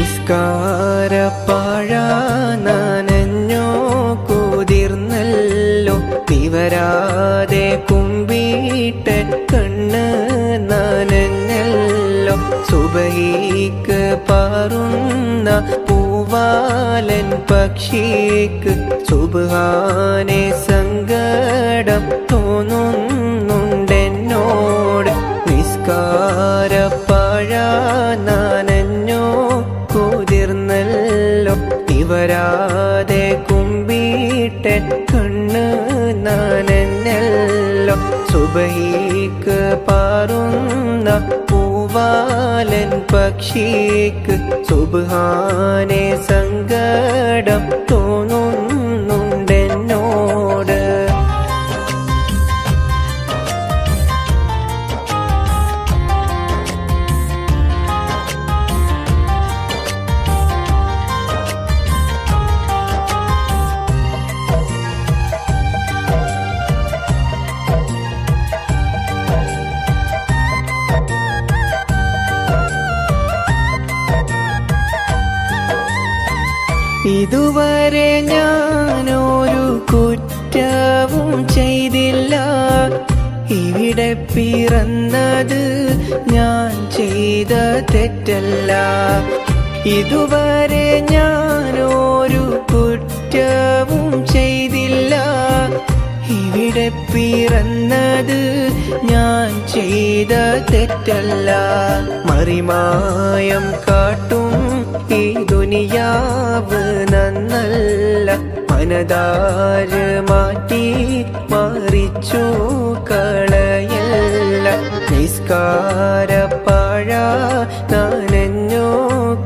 നിസ്കാരപ്പാഴ നനഞ്ഞോ കുതിർന്നല്ലോ നിവരാതെ കുമ്പിട്ട കണ്ണ് നനഞ്ഞല്ലോ സുബഹിക്ക് പാറുന്ന പൂവാലൻ പക്ഷിക്ക് സുബ്ഹാനെ സങ്കടം തോന്നുന്നുണ്ടെന്നോട് നിസ്കാരപ്പാഴ നനഞ്ഞോ കുതിർന്നല്ലോ നിവരാതെ കുമ്പിട്ട കണ്ണ് നനഞ്ഞല്ലോ സുബഹിക്ക് പാറുന്ന പൂവാലൻ പക്ഷിക്ക് സുബ്ഹാനെ സങ്കടം തോന്നുന്നുണ്ടെന്നോട് ഇതുവരെ ഞാനൊരു കുറ്റവും ചെയ്തില്ല ഇവിടെ പിറന്നത് ഞാൻ ചെയ്ത തെറ്റല്ല ഇതുവരെ ഞാനൊരു കുറ്റവും ചെയ്തില്ല ഇവിടെ പിറന്നത് ഞാൻ ചെയ്ത തെറ്റല്ല മറിമായം കാട്ടും ഈ ദുനിയാവ് നന്നല്ല മനതാര് മാറ്റി മറിച്ചു കളയല്ല നിസ്കാരപ്പാഴ നനഞ്ഞോ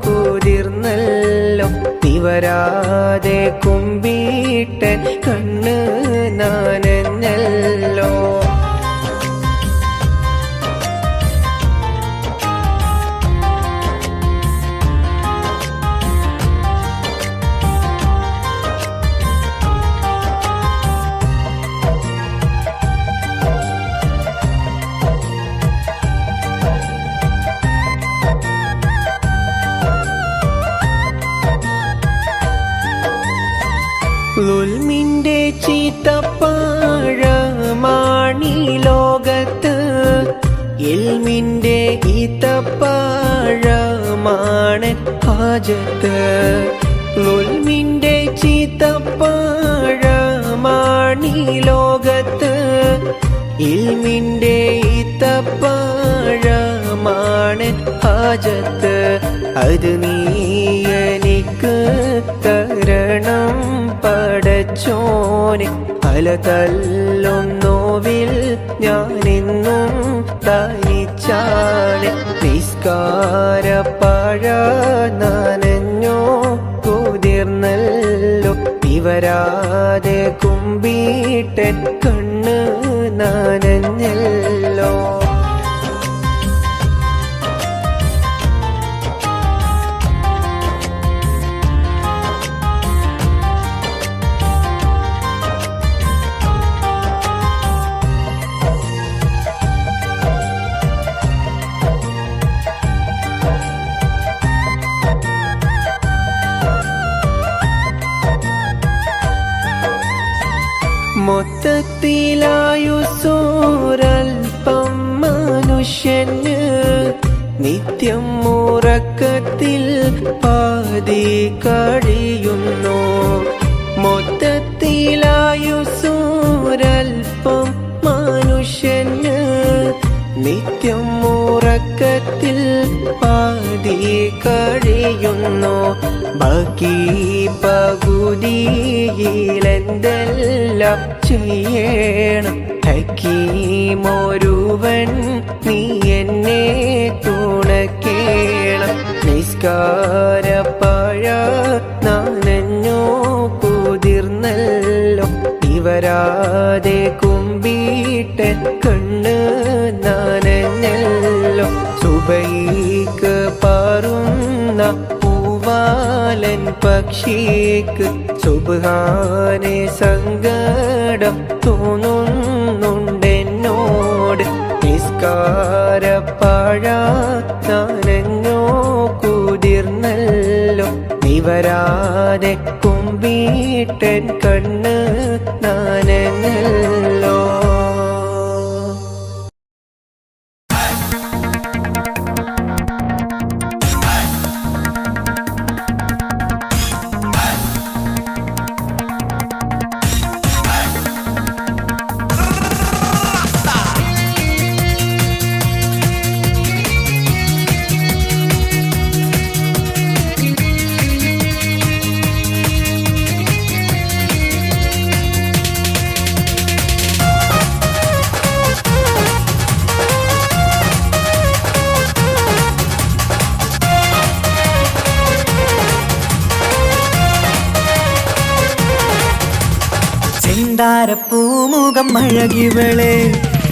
കുതിർന്നല്ലോ നിവരാതെ കുമ്പിട്ട കണ്ണ് നനഞ്ഞല്ലോ ഉൽമിന്റെ ചീത്തപ്പാഴമാണീ ലോകത്ത് ഇൽമിന്റെ ഈത്തപ്പാഴമാണ് ഹാജത്ത് ഉൽമിന്റെ ചീത്തപ്പാഴമാണീ ലോകത്ത് ഇൽമിന്റെ ഈത്തപ്പാഴമാണ് ഹാജത്ത് അത് നീ എനിക്ക് തരണം പടച്ചോനെ അല തല്ലും നോവിൽ ഞാനിന്നും തനിച്ചാണ് നിസ്കാരപ്പാഴ നനഞ്ഞോ കുതിർന്നല്ലോ ഇവരാതെ കുമ്പിട്ട കണ്ണ് നനഞ്ഞല്ലോ മൊത്തത്തിലായുസോരൽപ്പം മനുഷ്യന് നിത്യം ഉറക്കത്തിൽ പാതി കഴിയുന്നു മൊത്തത്തിലായുസോരൽപ്പം മനുഷ്യന് നിത്യം ഉറക്കത്തിൽ പാതി കഴിയുന്നു ബാക്കി പകുതിയിലെന്തെല്ലാം ചെയ്യണം ഹക്കീമൊരുവൻ നീ എന്നെ തുണക്കേണം നിസ്കാരപ്പാഴ നനഞ്ഞോ കുതിർന്നല്ലോ ഇവരാതെ കുമ്പിട്ട കണ്ണ് നനഞ്ഞല്ലോ സുബഹിക്ക് പാറുന്ന പൂവാലൻ പക്ഷിക്ക് സുബ്ഹാനെ സങ്കടം തോന്നുന്നുണ്ടെന്നോട് നിസ്കാരപ്പാഴ നനഞ്ഞോ കുതിർന്നല്ലോ വരാതെ കുമ്പിട്ടൻ കണ്ണ് നനഞ്ഞല്ലോ. ചെന്താരപ്പൂമുഖം അഴകിവള്,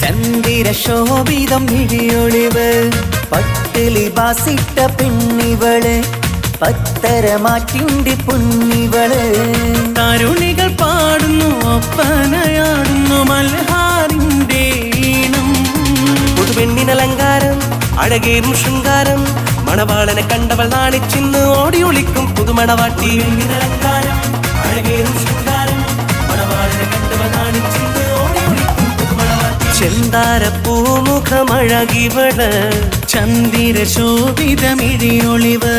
ചന്ദിര ശോഭിതം മിഴിയൊളിവ്, പട്ടിലി ബാസിട്ട പെണ്ണിവള്, പത്തരമാറ്റിന്റെ പൊന്നിവള്. തരുണികൾ പാടുന്നു, ഒപ്പനയാടുന്നു മൽഹാറിന്റെ ഈണം. പുതുപെണ്ണിനലങ്കാരം അഴകേറും ശൃംഗാരം, മണവാളനെ കണ്ടവൾ നാണിച്ചിന്ന് ഓടി ഒളിക്കും പുതുമണവാട്ടി. പെണ്ണിനലങ്കാരം അഴകേറും ശൃംഗാരം, മണവാളനെ കണ്ടവൾ നാണിച്ചിന്ന് ഓടി ഒളിക്കും പുതുമണവാട്ടി. ചെന്താരപ്പൂമുഖമഴകിവള്, ചന്ദിര ശോഭിതമിഴിയൊളിവ്,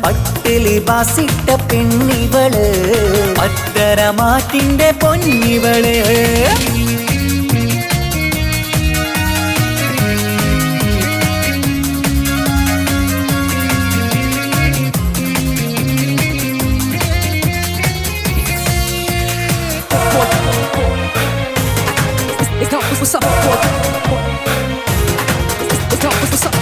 പട്ടിലി ബാസിട്ട പെണ്ണിവള്, പത്തരമാറ്റിന്റെ പൊന്നിവള്. What's up? What's up?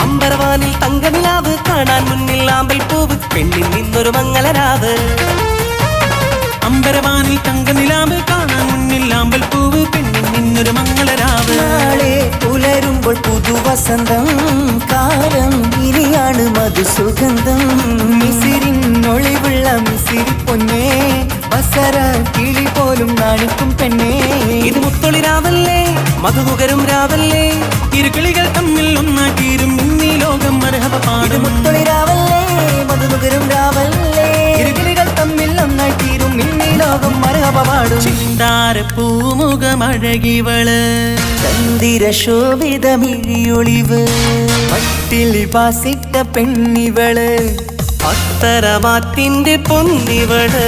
അമ്പരവാനിൽ തങ്കനിലാവ് കാണാൻ മുന്നിൽ ആമ്പൽ പൂവ്, പെണ്ണിൽ നിന്നൊരു മംഗളരാവ്. അമ്പരവാനിൽ തങ്കനിലാവ് കാണാൻ മുന്നിൽ ആമ്പൽ പൂവ്, പെണ്ണിൽ നിന്നൊരു മംഗളരാവ്. നാളെ പുലരുമ്പോൾ പുതുവസന്തം കാലം, ഇനിയാണ് മധുസുഗന്ധം. മിസിരിനൊളിവുള്ള മിസിരി പൊന്നേ, ബസര കിളി പോലും നാണിക്കും പെണ്ണേ. ഇത് മുത്തൊളി രാവല്ലേ, മധുമുകരും രാവല്ലേ, ഇരുകിളികൾ തമ്മിൽ ഒന്നാക്കിയിരും ഇന്നീ ലോകം മർഹബ ഇത് പാടും. മുത്തൊളി രാവല്ലേ, മധുമുകരും രാവല്ലേ, ഇരുകിളികൾ തമ്മിൽ ഒന്നായിത്തീരും ഇന്നീ ലോകം മരഹബ പാടും. ചെന്താരപ്പൂമുഖമഴകിവള്, ചന്ദിര ശോഭിതമിഴിയൊളിവ്, പട്ടിലി ബാസിട്ട പെണ്ണിവള്, പത്തരമാറ്റിന്റെ പൊന്നിവള്.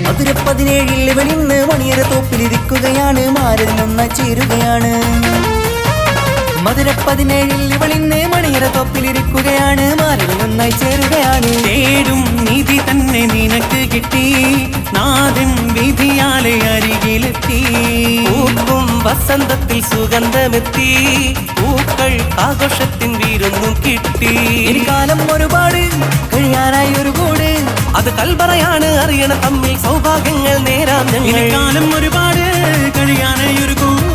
മധുര 17 ഇവളിന്ന് മണിയറ തോപ്പിലിരിക്കുകയാണ്, മാരതിനൊന്ന ചേരുകയാണ്. മധുര 17 ഇവളിന്ന് മണിയറ തോപ്പിലിരിക്കുകയാണ്, മാരതിനൊന്നായി ചേരുകയാണ്. തേടും നിധി തന്നെ നിനക്ക് കിട്ടി, നാഥൻ വിധിയാലെ അരികിലെത്തി. പൂക്കും വസന്തത്തിൽ സുഗന്ധമെത്തി, പൂക്കൾ ആഘോഷത്തിൻ വീരൊന്നും കിട്ടി. ഇനി കാലം ഒരുപാട് കഴിയാനായി ഒരു കൂട്, അത് കൽബറയാണ് അറിയണ തമ്മിൽ സൗഭാഗ്യങ്ങൾ നേരാം ഞങ്ങൾ. കാലം ഒരുപാട് കഴിയാനായി ഒരു കൂട്,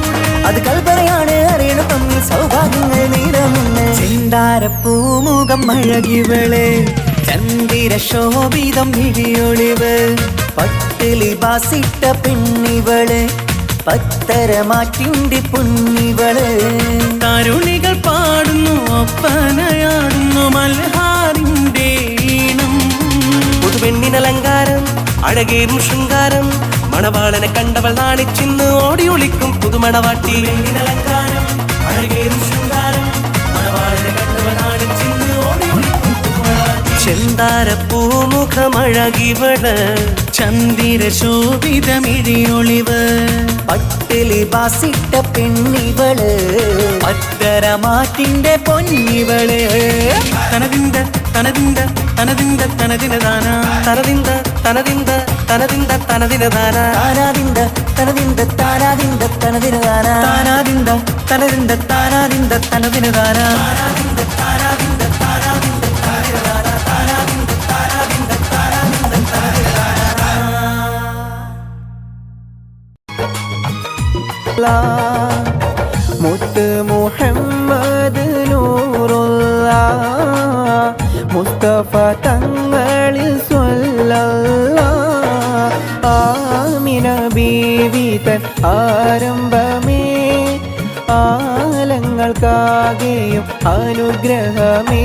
അത് കൽപ്പറയാണ് അറിയണ തമ്മിൽ സൗഭാഗ്യങ്ങൾ നീരമുന്ന്. ചെന്താരപ്പൂമുഖം അഴകിവള്, ചന്ദിര ശോഭിതം മിഴിയൊളിവ്, പട്ടിലി ബാസിട്ട പെണ്ണിവള്, പത്തരമാറ്റിന്റെ പൊന്നിവള്. തരുണികൾ പാടുന്നു, ഒപ്പനയാടുന്നു മൽഹാറിന്റെ ഈണം. പുതുപെണ്ണിനലങ്കാരം അഴകേറും ശൃംഗാരം, മണവാളനെ കണ്ടവൾ നാണിച്ചിന്ന് ഓടി ഒളിക്കും പുതുമണവാട്ടി. പെണ്ണിനലങ്കാരം അഴകേറും ശൃംഗാരം, മണവാളനെ കണ്ടവൾ നാണിച്ചിന്ന് ഓടി ഒളിക്കും പുതുമണവാട്ടി. ചെന്താരപ്പൂമുഖമഴകിവള്, ചന്ദിര ശോഭിതമിഴിയൊളിവ്, പട്ടിലി ബാസിട്ട പെണ്ണിവള്, പത്തരമാറ്റിന്റെ പൊന്നിവള്. തനതിന്ത തനതിന്ത തനതിന്ത തനതിനദാന, തനതിന്ത തനതിന്ത തനതിന്ത തനതിനദാന, താനാതിന്ത തനതിന്ത താനാതിന്ത തനതിന തനതിന്ത താനാതിന്ത തനതിന് താനാ മുത്ത് മുഹമ്മദ് നൂറുള്ള മുസ്തഫ തങ്ങളിൽ സ്വല്ലല്ലാഹ് ആമിന ബീവി തൻ ആരംഭമേ ആലങ്ങൾക്കാകെയും അനുഗ്രഹമേ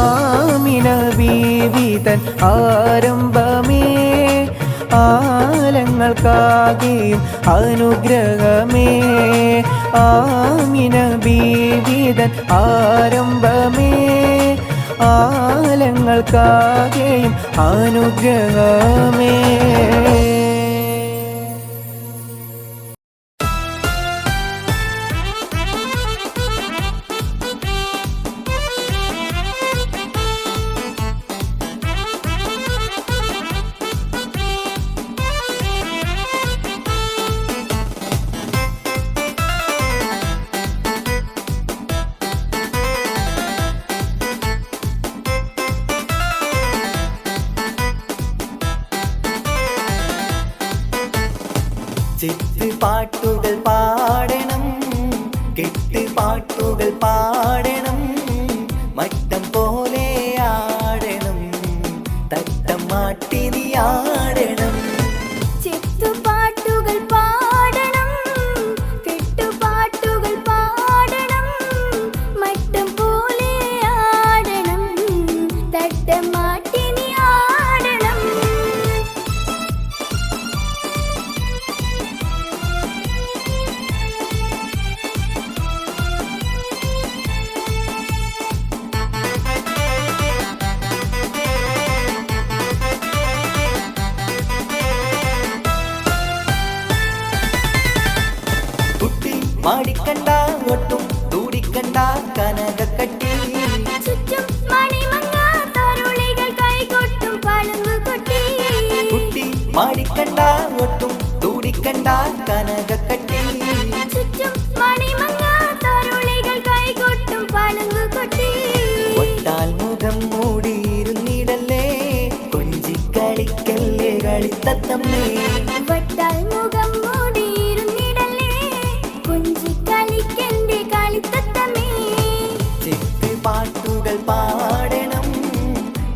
ആമിന ബീവി തൻ ആരംഭമേ ആലങ്ങൾക്കാകെയും അനുഗ്രഹമേ ആമിന ബീവി തൻ ആരംഭമേ ആലങ്ങൾക്കാകെയും അനുഗ്രഹമേ ചിത്ത് പാട്ടുകൾ പാടണം കെട്ട് പാട്ടുകൾ പാടണം മട്ടം പോലെ ആടണം തട്ടം മാട്ടി നീ ആടണം ചിത്തുപാട്ടുകൾ പാടണം കെട്ടുപാട്ടുകൾ പാടണം മട്ടം പോലെ ആടണം തട്ടം മാട്ടി നീ ആടണം മാടിക്കണ്ട ഒട്ടും തൂടിക്കണ്ട കനകക്കട്ടി ചുറ്റും മണിമങ്ങ തരുളികൾ കൈകൊട്ടും പളുങ്കുകൊട്ടി കുട്ടി മാടിക്കണ്ട ഒട്ടും തൂടിക്കണ്ട കനകക്കട്ടി ചുറ്റും മണിമങ്ങ തരുളികൾ കൈകൊട്ടും പളുങ്കുകൊട്ടി ഒട്ടാൽ മുഖം മൂടിയിരുന്നിടല്ലേ കൊഞ്ചിക്കളിക്കല്ലേ കളിത്തത്തമ്മേ വട്ടാൽ മുഖം മൂടിയിരുന്നിടല്ലേ കുഞ്ചിക്കളിക്കന്റെ കളിത്തത്തമ്മേ ചിത്ത് പാട്ടുകൾ പാടണം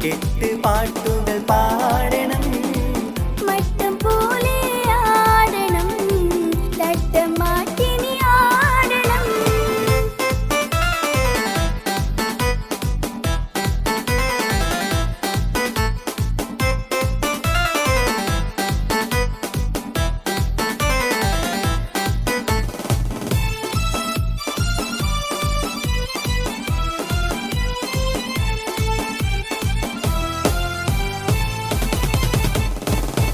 കെട്ട് പാട്ടുകൾ പാടണം മട്ടം പോലെ ആടണം തട്ടം മാറ്റി നീ ആടണം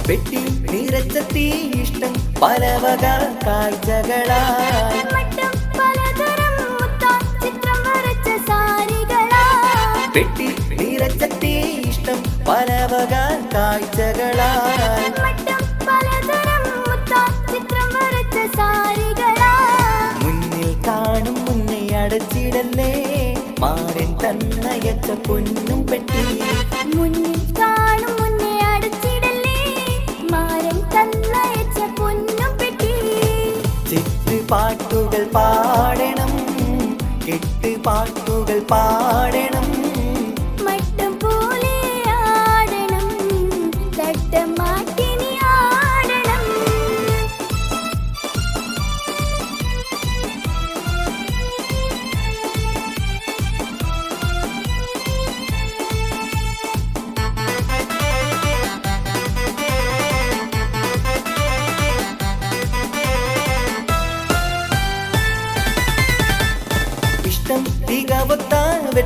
വെട്ടി നിറച്ചെത്തി ഇഷ്ടം പലവക കാഴ്ചകളായി മട്ടം പലതരം മുത്താൻ ചിത്രം വരച്ച സാരികളാ വെട്ടി നിറച്ചെത്തി ഇഷ്ടം പലവക കാഴ്ചകളായി മട്ടം പലതരം മുത്താൻ ചിത്രം വരച്ച സാരികളാ മുന്നിൽ കാണും മുന്നേ അടച്ചിടല്ലേ മാരൻ തന്നയച്ച പൊന്നും പെട്ടി മുന്നിൽ കാണും മുന്നേ അടച്ചിടല്ലേ മാരൻ തന്നയച്ച പൊന്നും പെട്ടി ചിത്ത് പാട്ടുകൾ പാടണം കെട്ട് പാട്ടുകൾ പാടണം മട്ടം പോലെ ആടണം തട്ടം മാറ്റി നീ ആടണം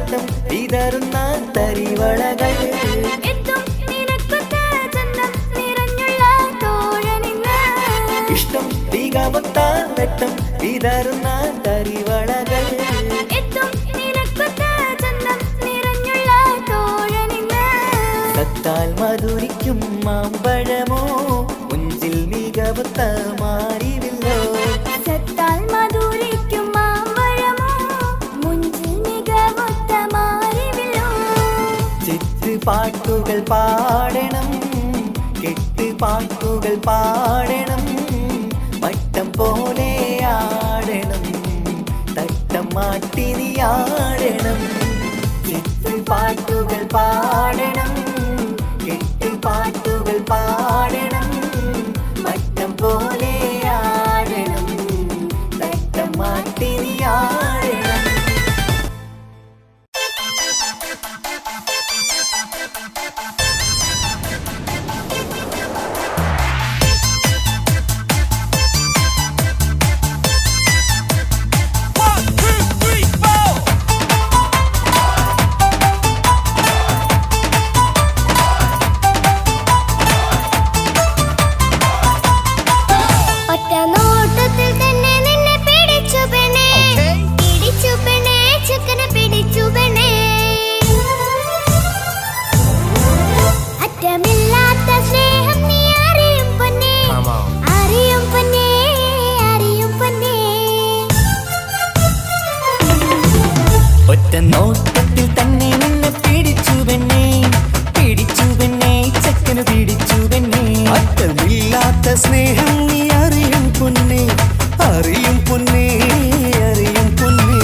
രക്തം വിതറുന്ന തരിവളകൾ എത്തും നിനക്കൊത്ത ചന്തം നിറഞ്ഞുള്ള തോഴനിന്ന് ഇഷ്ടം തികവത്ത രക്തം വിതറുന്ന തരിവളകൾ എത്തും നിനക്കൊത്ത ചന്തം നിറഞ്ഞുള്ള തോഴനിന്ന് സത്താൽ മധുരിക്കും മാമ്പഴമോ മുഞ്ചിൽ മികവത്ത മാറിവില്ലോ സത്താൽ മധുരിക്കും മാമ്പഴമോ മുഞ്ചിൽ മികവൊത്ത മാറിവില്ലോ പാട്ടുകൾ പാടണം പാട്ടുകൾ പാടണം വട്ടം പോലെ ആടണം തട്ടം മാട്ടിനി ആടണം പാട്ടുകൾ പാടണം പാട്ടുകൾ പാടണം വട്ടം പോലെ ആടണം തട്ടം മാട്ടിനി ആടണം ഒറ്റ നോട്ടത്തിൽ തന്നെ നിന്നെ പിടിച്ചു പെണ്ണേ പിടിച്ചു പെണ്ണേ ചെക്കനെ പിടിച്ചു പെണ്ണേ അറ്റമില്ലാത്ത സ്നേഹം നീ അറിയും പൊന്നേ അറിയും പൊന്നേ അറിയും പൊന്നേ ഒറ്റ നോട്ടത്തിൽ തന്നെ നിന്നെ പിടിച്ചു പെണ്ണേ ചെക്കന് പിടിച്ചു പെണ്ണേ അറ്റമില്ലാത്ത സ്നേഹം നീ അറിയും പൊന്നേ അറിയും പൊന്നേ അറിയും പൊന്നേ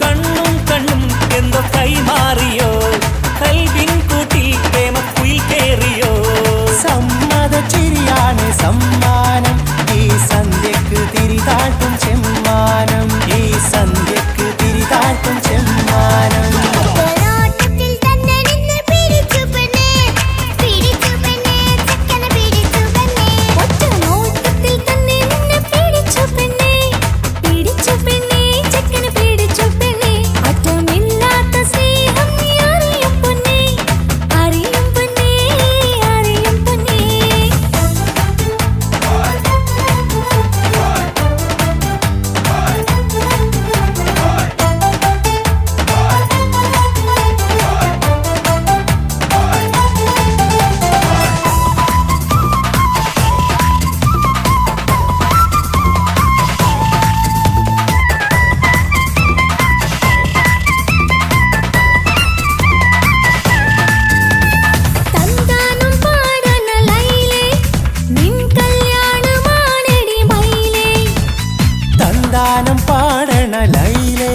കണ്ണും കണ്ണും എന്തോ കൈമാറിയോ കൽവിൻ കൂട്ടിൽ പ്രേമക്കുയിൽ കേറിയോ സമ്മത ചിരിയാണ് സമ്മാനം ഈ സന്ധ്യക്ക് തിരിതാട്ടും ചെമ്മാനം ഈ സന്ധ്യക്ക് തിരിതാട്ടും ചെമ്മാനം ഒറ്റ നോട്ടത്തിൽ തന്നെ നിന്നെ പിടിച്ചു പെണ്ണേ ചെക്കനെ പിടിച്ചു പെണ്ണേ ഒറ്റ നോട്ടത്തിൽ തന്നെ നിന്നെ പിടിച്ചു പെണ്ണേ ചെക്കനെ പിടിച്ചു പെണ്ണേ അറ്റമില്ലാത്ത സ്നേഹം നീ അറിയും പൊന്നേ അറിയും പൊന്നേ അറിയും പൊന്നേ തന്താനം പാടന ലൈലേ നിൻ കല്യാണമാണെടി മൈലേ തന്താനം പാടണ ലൈലേ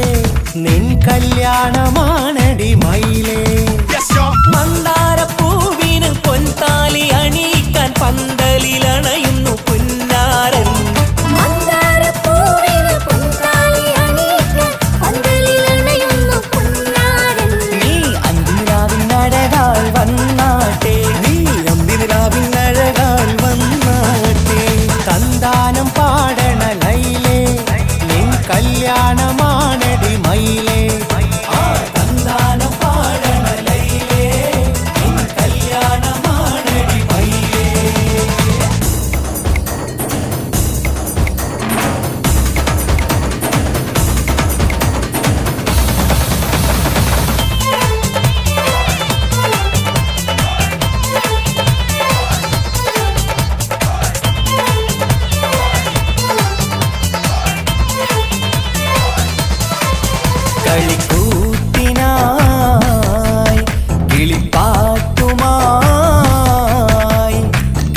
നിൻ കല്യാണമാണടി മയിലേ മന്ദാരപ്പൂവിന് പൊൻതാലി അണിയിക്കാൻ പന്തലിലണയുന്നു പുന്നാരൻ മന്ദാരപ്പൂവിന് പൊൻതാലി അണിയിക്കാൻ പന്തലിലണയുന്നു പൊന്നാരൻ നീ അന്തിരാവിനഴകാൽ വന്നാട്ടെ നീ അന്തിരാവിനഴകാൽ വന്നാട്ടെ തന്താനം പാടണ ലൈലേ നിൻ കല്യാണമാണടി മയിലേ തന്താനം പാടണ ലൈലേ നിൻ കല്യാണമാണടി മയിലേ കളിക്കൂത്തിനായി കിളിപ്പാട്ടുമായി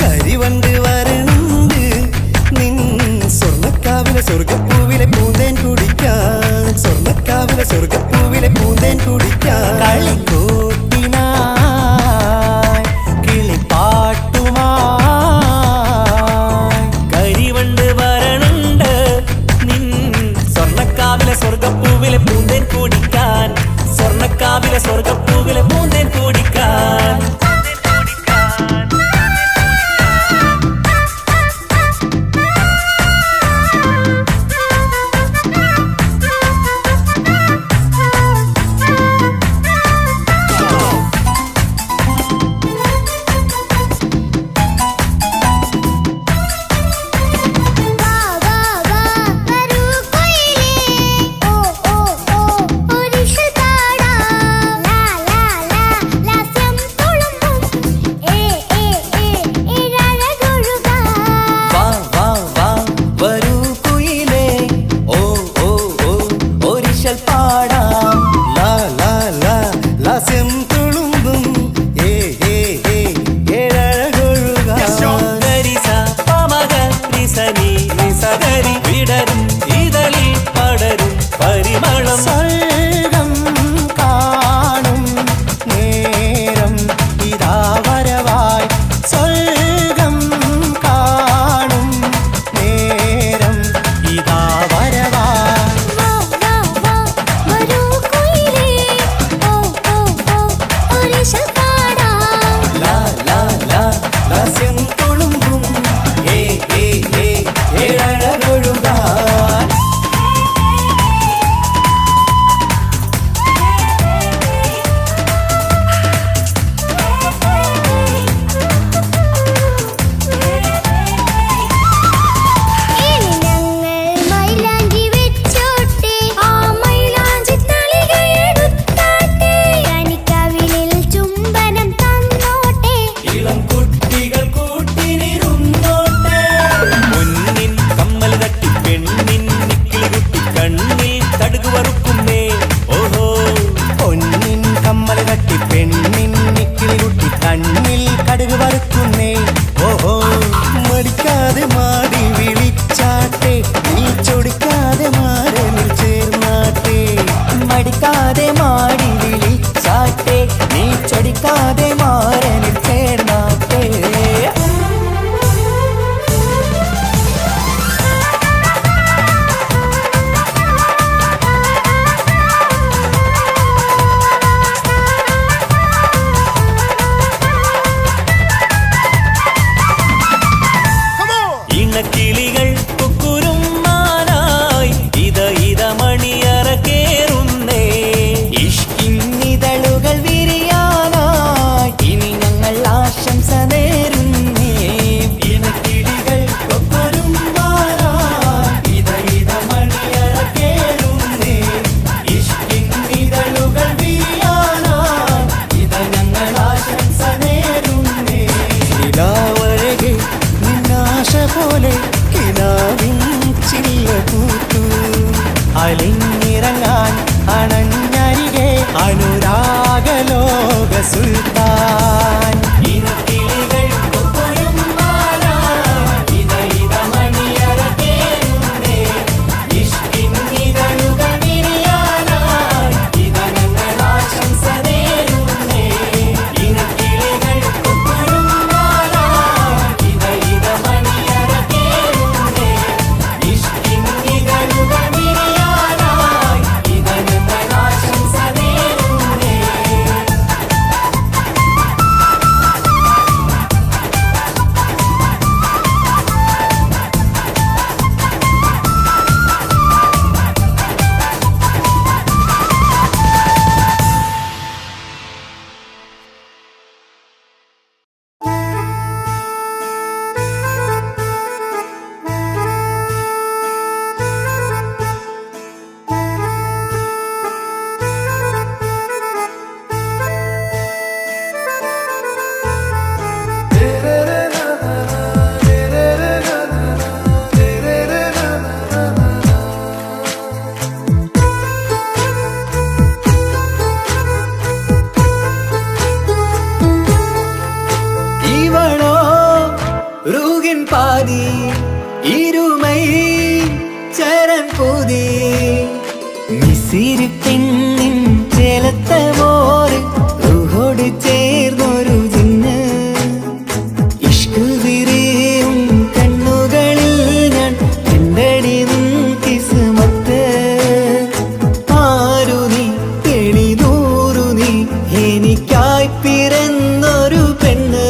കരിവണ്ട് വരണ്ട് നിൻ സ്വർണ്ണക്കാവിലെ സ്വർഗപ്പൂവിലെ പൂന്തേൻ കുടിക്കാൻ സ്വർണ്ണക്കാവിലെ സ്വർഗപ്പൂവിലെ പൂന്തേൻ കുടിക്കാൻ കളിക്കൂത്തിനായി കിളിപ്പാട്ടുമായി കരിവണ്ട് വരണുണ്ട് നിൻ സ്വർണ്ണക്കാവിലെ സ്വർഗപ്പൂവിലെ പൂന്തേൻ കുടിക്കാൻ സ്വർണ്ണക്കാവിലെ സ്വർഗപ്പൂവിലെ പൂന്തേൻ കുടിക്കാൻ പകരി വിടരും ഇതളിൽ പടരും പരിമളം സ്വർഗം കാണും നേരം ഇതാ വരവായി സ്വർഗം കാണും നേരം ഇതാ വരവായി വാ വാ വാ വരൂ കുയിലേ ഓ ഓ ഓ ഒരിശൽ പാടാം ലാ ലാ ലാ ലാസ്യം തുളുമ്പും ഏഴഴകൊഴുകാൻ ഇനി ഞങ്ങൾ മൈലാഞ്ചി വെച്ചോട്ടെ ആ മൈലാഞ്ചി തളികയെടുത്താട്ടെ കനിക്കവിളിൽ ചുംബനം തന്നോട്ടെ ഇളം കുട്ടികൾ കൂട്ടിനിരുന്നോട്ടെ പൊന്നിൻ കമ്മൽ തട്ടി പെണ്ണിൻ നിക്കിളി കുട്ടി കണ്ണിൽ കടുക് വറുക്കുന്നേ ഓഹോ പൊന്നിൻ കമ്മൽ കട്ടി പെണ്ണിൻ നിക്കിളി കുട്ടി കണ്ണിൽ കടുക് വറുക്കുന്നേ ഓഹോ മടിക്കാതെ മാടി വിളിച്ചാട്ടെ നീ ചൊടിക്കാതെ മാറനിൽ ചേർന്നാട്ടെ മടിക്കാതെ മാടി വിളിച്ചാട്ടെ നീ ചൊടിക്കാതെ മാറനിൽ ചേർന്നാട്ടെ ഇണക്കിളികൾ കുക്കുരുമാനായി ഇത മണിയറ കേറുന്നേ ഇഷ്കിന്നിതളുകൾ വിരിയാനായി ഇനി ഞങ്ങൾ ആശംസ നേരുന്നേ ഇണക്കിളികൾ കൊക്കൊരുമ്പാനായി ഇത മണിയറ കേറുന്നേ ഇഷ്കിന്നിതളുകൾ വീഴാനായി ഇത ഞങ്ങൾ ആശംസ നേരുന്നേ നിലാവഴകെ നിന്നാശ പോലെ കിനാവിൻ ചില്ല പൂത്തു അലിഞ്ഞിറങ്ങാൻ അണഞ്ഞരികെ അനുരാഗലോക സുൽത്താൻ ഇണക്കിളികൾ കൊക്കൊരുമ്പാനായി ഇത മണിയറ കേറുന്നേ ഇഷ്കിന്നിതളുകൾ വീഴാനായി ഇത ഞങ്ങൾ ആശംസ നേരുന്നേ ഇണക്കിളികൾ കൊക്കൊരുമ്പാനായി ഇത മണിയറ കേറുന്നേ ഇഷ്കിന്നിതളുകൾ വീഴാനായി ഇത ഞങ്ങൾ ആശംസ നേരുന്നേ இவளோ ரூகின் பாதி இருமை சரண் பூதி മിസിരി പെണ്ണിൻ ചേലത്ത മോര് റൂഹോട് ചേർന്നൊരു ജിന്ന് ഇഷ്ക് വിരിയും കണ്ണുകളിൽ ഞാൻ കണ്ടടി നിൻ കിസ്മത്ത് ആരു നീ തെളിനൂറു നീ എനിക്കായി പിറന്നൊരു പെണ്ണ്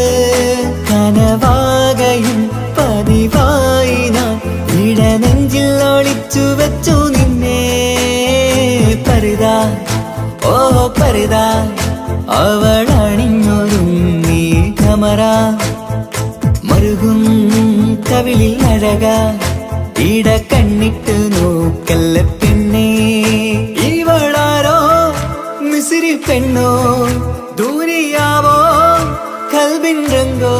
കനവാകയും പതിവായി ഞാൻ ഇടനെഞ്ചിൽ ഒളിച്ചു വെച്ചു നിന്നെ പരിതാ ഓ പരിതാ അവളണിഞ്ഞൊരുങ്ങി കമറ മറുകും കവിളിൽ അഴക ഇട കണ്ണിട്ട് നോക്കല്ല പെണ്ണേ ഇവളാരോ മിസിരി പെണ്ണോ ദൂരിയാവോ കൽബിൻ രംഗോ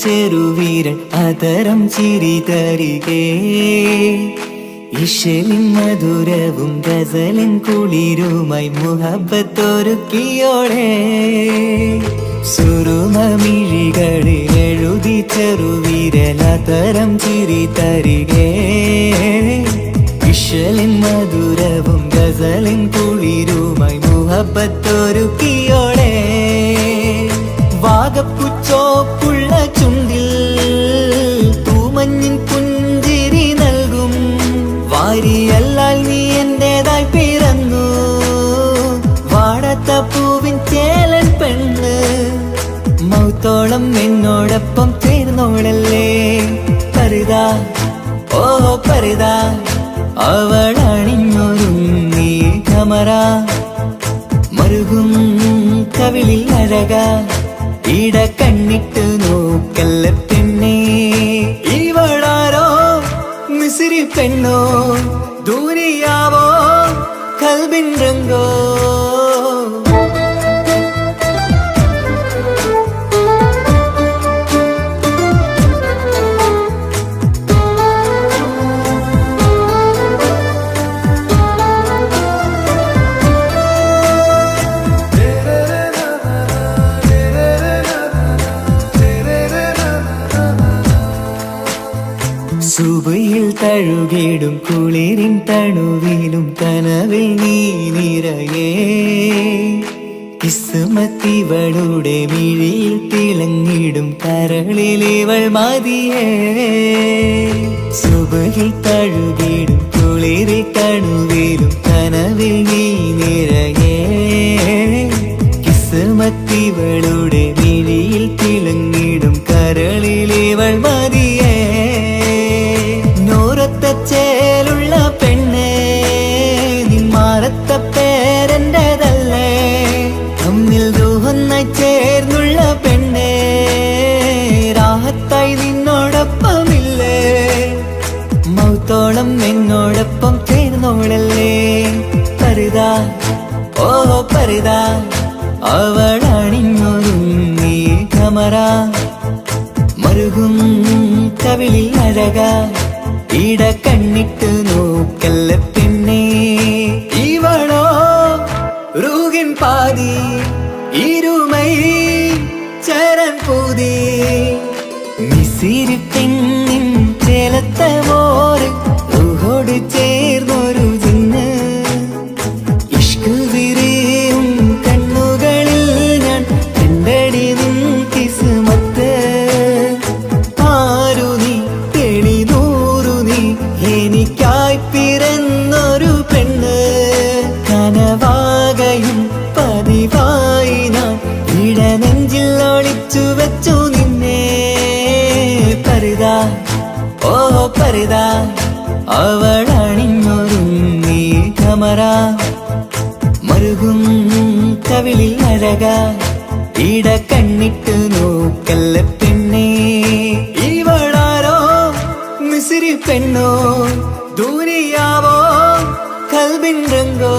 ചെറുവീരൻ അതരം ചിരി തരികേ ഇശലിൻ മധുരവും ഗസലിൻ കുളിരുമായി മുഹബത്തൊരുക്കിയോടെ സുറുമമിഴികളിൽ എഴുതി ചെറുവിരലതരം ചിരി തരികേ ഇശലിൻ മധുരവും ഗസലിൻ കുളിരുമായി മുഹബത്തൊരുക്കിയോടെ വാഗപ്പുച്ചോപ്പുള്ള ചുണ്ടിൽ തൂമഞ്ഞിൻ പുഞ്ചിരി നൽകും വാരിയല്ലാൽ നീ എന്റേതായി പിറന്നു വാടത്ത പൂവിൻ ചേലൻ പെണ്ണ് മൗത്തോളം എന്നോടൊപ്പം ചേർന്നോളല്ലേ പരിതാ ഓ പരിതാ അവളണിഞ്ഞൊരുങ്ങി കമറ മറുകും കവിളിൽ അഴക ഇട കണ്ണിട്ട് നോക്കല്ല പെണ്ണേ ഇവളാരോ മിസിരി പെണ്ണോ ദൂരിയാവോ കൽബിൻ രംഗോ സുബയിൽ തഴുകിടും കുളിരിൻ തണുവിലും കനവിൽ നീ നിറയേ കിസ്മത്തിവളുടെ മിഴിയിൽ തിളങ്ങിടും കരളിലിവൾ മതിയേ സുബയിൽ തഴുകിടും കുളിരിൽ തണുവിലും കനവിൽ നീ നിറയേ കിസ്മത്തിവളുടെ മിഴിയിൽ തിളങ്ങിടും കരളിലിവൾ മതിയേ ചേലുള്ള പെണ്ണേ നിന്മാറത്ത പേരെന്റേതല്ലേ തമ്മിൽ റൂഹൊന്നായി ചേർന്നുള്ള പെണ്ണേ രാഹത്തായി നിന്നോടൊപ്പമില്ലേ മൗത്തോളം എന്നോടൊപ്പം ചേർന്നോളല്ലേ പരിതാ ഓ പരിതാ അവളണിഞ്ഞൊരുങ്ങി കമറ മറുകും കവിളിൽ അഴക ഇട കണ്ണിട്ട് നോക്കല്ല പെണ്ണേ ഇവളോ റൂഹിൻ പാതി ഇരുമൈ ചരൻ പൂതി മിസിരി പെണ്ണിൻ ചേലത്ത മോര് റൂഹോട് ചേർന്നൊരു ജിന്ന് ഇഷ്ക് വിരിയും കണ്ണുകളിൽ ഞാൻ കണ്ടടി നിൻ കിസ്മത്ത് ആരു നീ എനിക്കായി പിറന്നൊരു പെണ്ണ് കനവാകയും പതിവായി ഞാൻ ഇടനെഞ്ചിൽ ഒളിച്ചു വെച്ചു നിന്നെ പരിതാ ഓ പരിതാ അവളണിഞ്ഞൊരുങ്ങി കമറ മറുകും കവിളിൽ അഴക ഇട കണ്ണിട്ട് നോക്കല്ല പെണ്ണേ ഇവളാരോ മിസിരി പെണ്ണോ ദൂരിയാവോ കൽബിൻ രംഗോ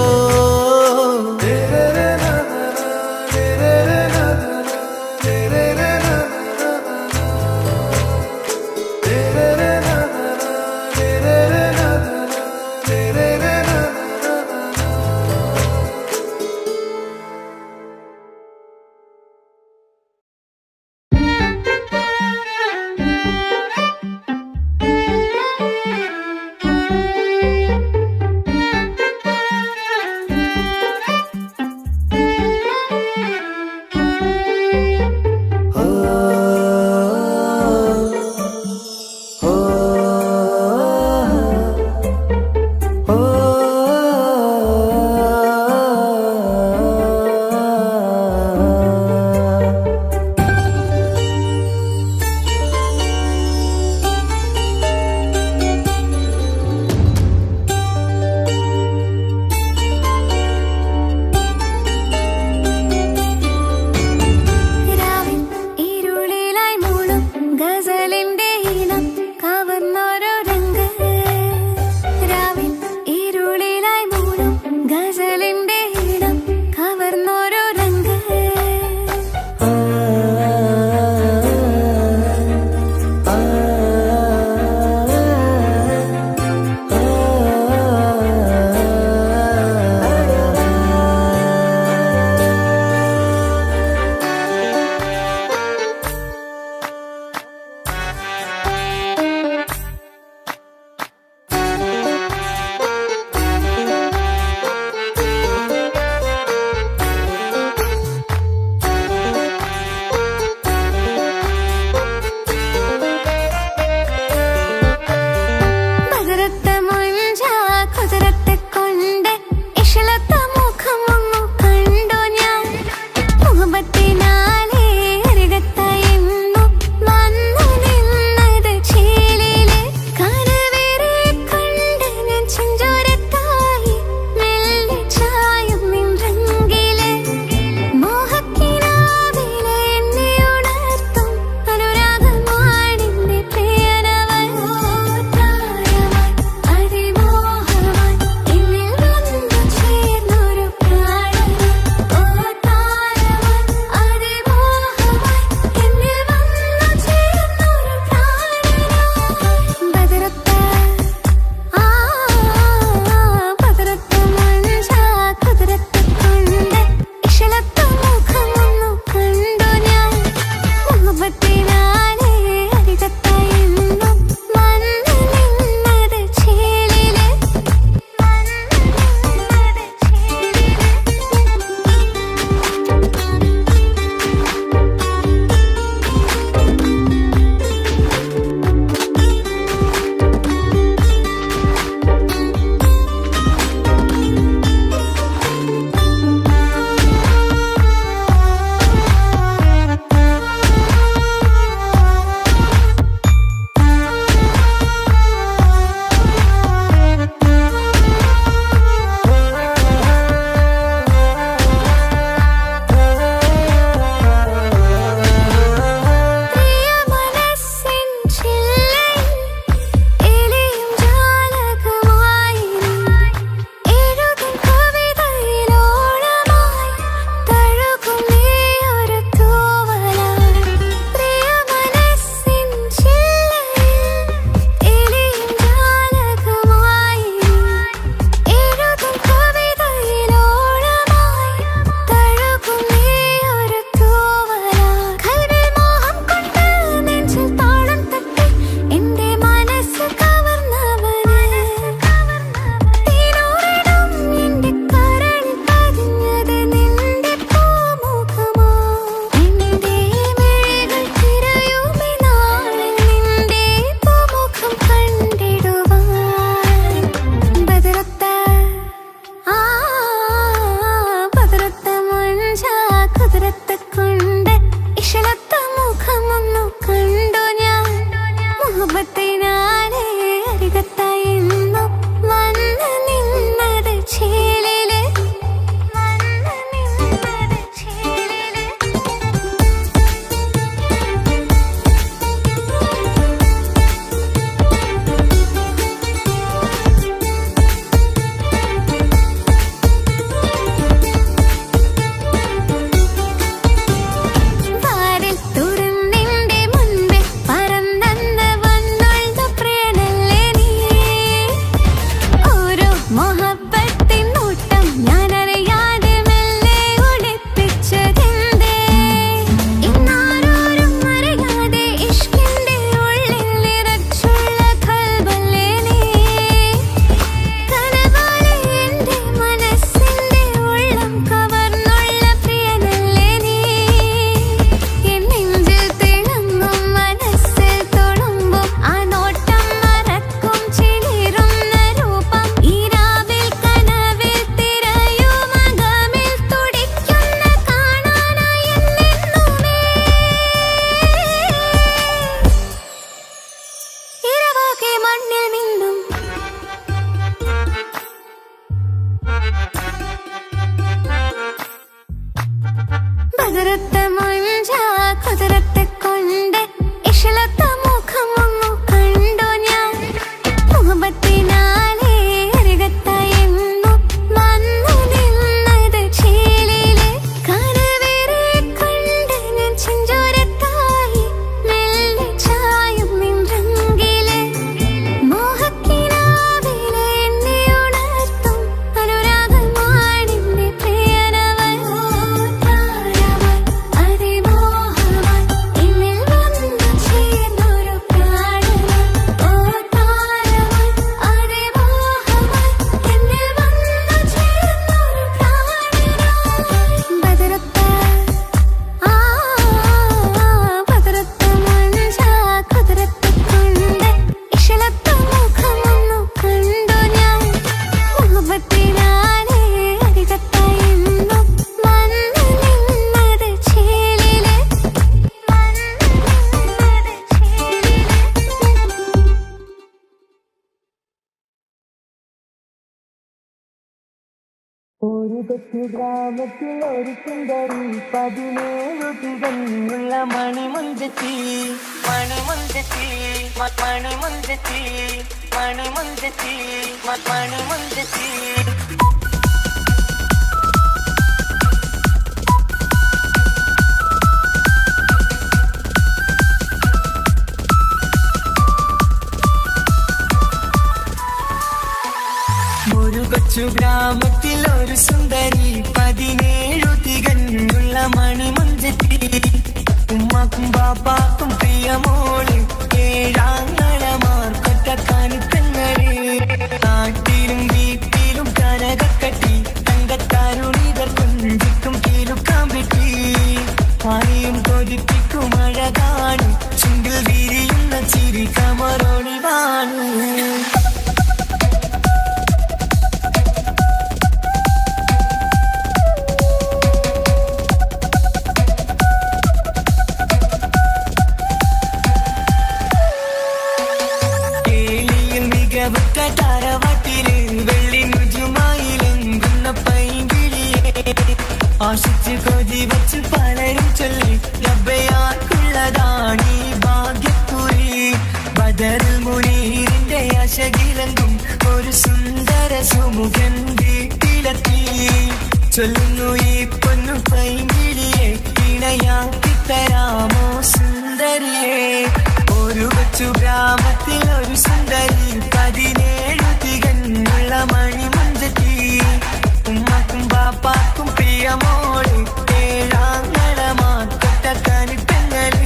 ഒരു കൊച്ചു ഗ്രാമത്തിൽ ഒരു സുന്ദരി 17 തികഞ്ഞുള്ള മണിമുഞ്ചത്തി മണിമുഞ്ചത്തി മണിമുഞ്ചത്തി മണിമുഞ്ചത്തി മണിമുഞ്ചത്തി ഒരു കൊച്ചു ഗ്രാമത്തിൽ ഒരു സുന്ദരി 17 തികഞ്ഞുള്ള മണിമുഞ്ചത്തി ഉമ്മാക്കും ബാപ്പാക്കും പ്രിയമോള് ഏഴാങ്ങളമാർക്കൊറ്റക്കാനിത്തങ്ങള് നാട്ടിലും വീട്ടിലും കനകക്കട്ടി തങ്കത്താരുണിതർ കൊഞ്ചിക്കും കീലുക്കാൻ പറ്റി ആരെയും കൊതിപ്പിക്കും അഴകാണ് ചുണ്ടിൽ വിരിയുന്ന ചിരി കമറൊളിവാണ് താരവാട്ടില് വെള്ളി നുജുമായിലെങ്കുന്ന പൈങ്കിളിയെ ആശിച്ച് കൊതി വച്ച് പലരും ചൊല്ലി റബ്ബയാർക്കുള്ളതാണീ ഭാഗ്യക്കുറി ബദറിൽ മുനീറിന്റെ ആശകിലെങ്കും ഒരു സുന്ദര സുമുഖൻ വീട്ടിലെത്തി ചൊല്ലുന്നു ഈ പൊന്നു പൈങ്കിളിയെ ഇണയാക്കി തരാമോ സുന്ദരിയെ ഒരു കൊച്ചു ഗ്രാമത്തിൽ ഒരു സുന്ദരി 17 തികഞ്ഞുള്ള മണിമുഞ്ചത്തി ഉമ്മാക്കും ബാപ്പാക്കും പ്രിയമോള് ഏഴാങ്ങളമാർക്കൊറ്റക്കാനിത്തങ്ങള്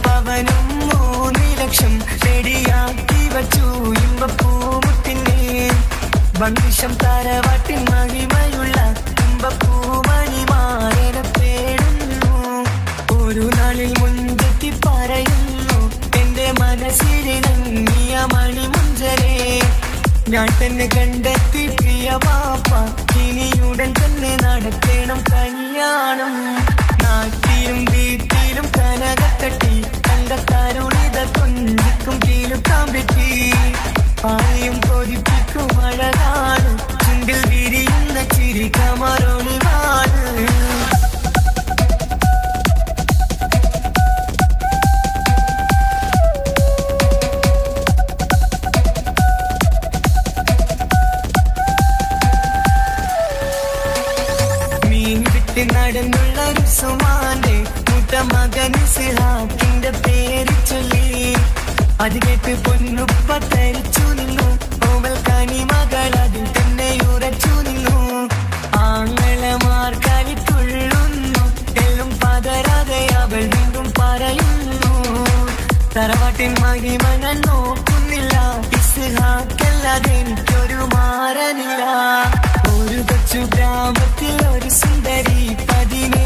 പവനും 3 ലക്ഷം റെഡിയാക്കി വച്ചു ഇമ്പപ്പൂമുട്ടിനെ വണ്ടിഷം താരവാട്ടിൻ മഹിമയുള്ള ഇമ്പപ്പൂമണിമാരനെ പേടുന്നു ഒരു നാളിൽ മുൻപെത്തി പറയുന്നു എന്റെ മനസ്സിലിണങ്ങിയ മണിമുഞ്ചരെ ഞാൻ തന്നെ കണ്ടെത്തി പ്രിയ പാപ്പ ഇനിയുടൻ തന്നെ നടക്കണം കല്യാണം നാട്ടിലും വീട്ടിലും കനകത്തട്ടി തങ്കത്താരുണിത കൊഞ്ചിക്കും കീലുക്കാൻ പറ്റി ആരെയും കൊതിപ്പിക്കും അഴകാണ് ചുണ്ടിൽ വിരിയുന്ന ചിരി കമറൊളിവാണ് മീൻ വിട്ട് നടന്നുള്ള റുസുമാന്റെ മുട്ട മകൻ സിഹാക്കിന്റെ പേര് ചൊല്ലി അത് കേട്ട് പൊന്നുപ്പ തരിച്ചു നിന്നു ഓമൽ കനി മകൾ അതിൽ തന്നെ ഉറച്ചു നിന്നു ആങ്ങളമാർ കളിത്തുള്ളുന്നു എല്ലും പതരാതെ അവൾ വീണ്ടും പറയുന്നു തറവാട്ടിൻ മഹിമ ഞാൻ നോക്കുന്നില്ല ഇസ്ഹാക്കല്ലാതെ എനിക്കൊരു മാറനില്ല ഒരു കൊച്ചു ഗ്രാമത്തിൽ ഒരു സുന്ദരി 17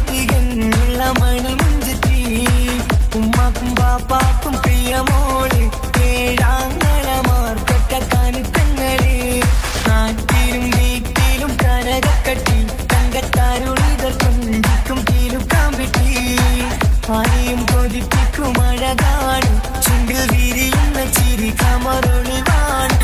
തികഞ്ഞുള്ള മണിമുഞ്ചത്തി ഉമ്മാക്കും ബാപ്പാക്കും പ്രിയമോള് ഏഴാങ്ങളമാർക്കൊറ്റക്കാനിത്തങ്ങള് നാട്ടിലും വീട്ടിലും കനകക്കട്ടി തങ്കത്താരുണിതർ കൊഞ്ചിക്കും കീലുക്കാൻ പറ്റി ആരെയും കൊതിപ്പിക്കും അഴകാണ് ചുണ്ടിൽ വിരിയുന്ന ചിരി കമറൊളിവാണ്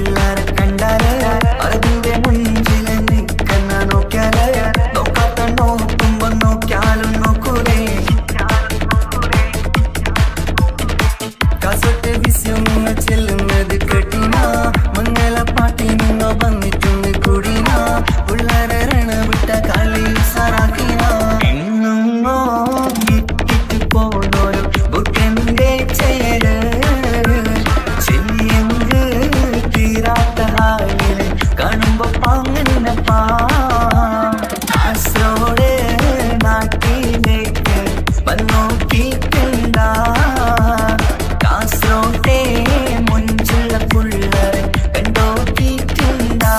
പിള്ളേരെ കണ്ടാല് അതിന്റെ മുഞ്ചില് നിൽക്കുന്ന നോക്കിയാല് നോക്കാത്ത നോക്കുമ്പോ നോക്കിയാലും നോക്കൂലേ കാസോട്ട് വിസ്യം നിങ്ങൾ ചെല്ലുന്നത് കേട്ടിന മംഗള പാട്ടി നിങ്ങൾ വന്നിട്ടുണ്ട് കൂടിന പിള്ളേരെ രണവിട്ട കളി സാറാക്കിന എന്നും നോക്കിട്ട് പോണോരു ബുക്കന്റെ ചേര് ചെല്ലിയെങ്ക് തീരാത്ത ഹാലില് കാണുമ്പോ പാങ്ങന്നപ്പാ കാസറോട് നാട്ടിലേക്ക് വന്നോക്കിട്ടുണ്ടാ കാസറോട്ടെ മുഞ്ചുള്ള പിള്ളേരെ കണ്ടോക്കിട്ടുണ്ടാ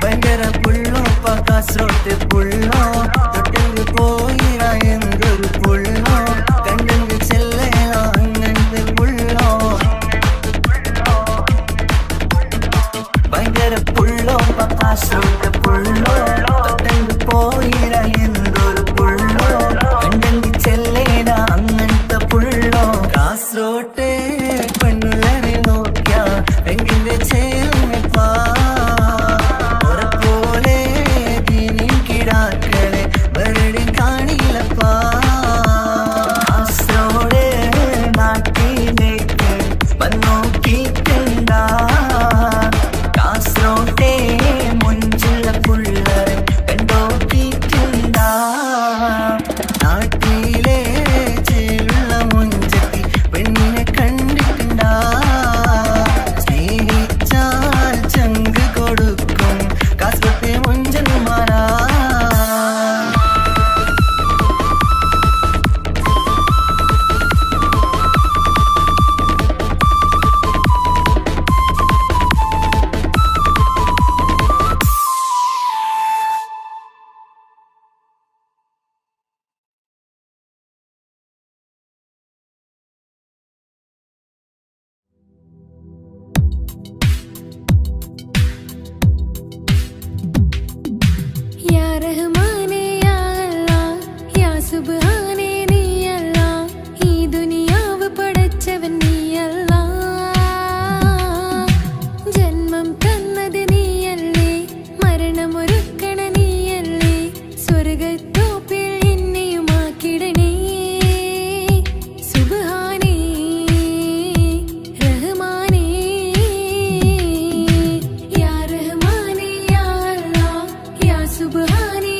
ഭയങ്കര പുള്ളോ കാസറോട്ട് പുള്ളോ തൊട്ടെങ്കിൽ പോയിറ എന്തൊരു പുള്ളോ കണ്ടെങ്കിൽ ചെല്ലലോ അങ്ങനത്തെ പുള്ളോ ഭയങ്കര പുള്ളോ കാസറോട്ട് പുള്ളോ തൊട്ടെങ്കിൽ പോയിറ എന്തൊരു പുള്ളോ കണ്ടെങ്കിൽ ചെല്ലല അങ്ങനത്തെ പുള്ളോ കാസറോട്ടെ പെണ്ണുള്ളരെ നോക്കിയ എങ്കിലെ ചേർന്നിപ്പാ പോലെ കിടാക്കളെ വെറുതെ കാണില്ലപ്പാ കാസറോട് നാട്ടിലേക്ക് വന്നോക്കിട്ടുണ്ടാ കാസറോട്ടെ മുഞ്ചുള്ള പിള്ളേരെ കണ്ടോക്കിട്ടുണ്ടാ നാട്ടിലെ ചേലുള്ള മുഞ്ചത്തി പെണ്ണിനെ കണ്ടിട്ടുണ്ടാ സ്നേഹിച്ചാൽ ചങ്ക് കൊടുക്കും കാസറോട്ടെ മുഞ്ചന്മാരാ या रहमाने या अल्लाह या सुബ്ഹാനേ നീ അല്ലാഹ് ഈ ദുനിയാവ് പടച്ചവൻ നീ അല്ലാഹ് ജന്മം തന്നത് നീയല്ലേ മരണമൊരുക്കണ നീയല്ലേ സ്വർഗ്ഗത്തോപ്പിൽ എന്നെയുമാക്കിടണേ സുബ്ഹാനേ റഹ്മാനേ യാ റഹ്മാനേ യാ അല്ലാഹ് യാ സുബ്ഹാനേ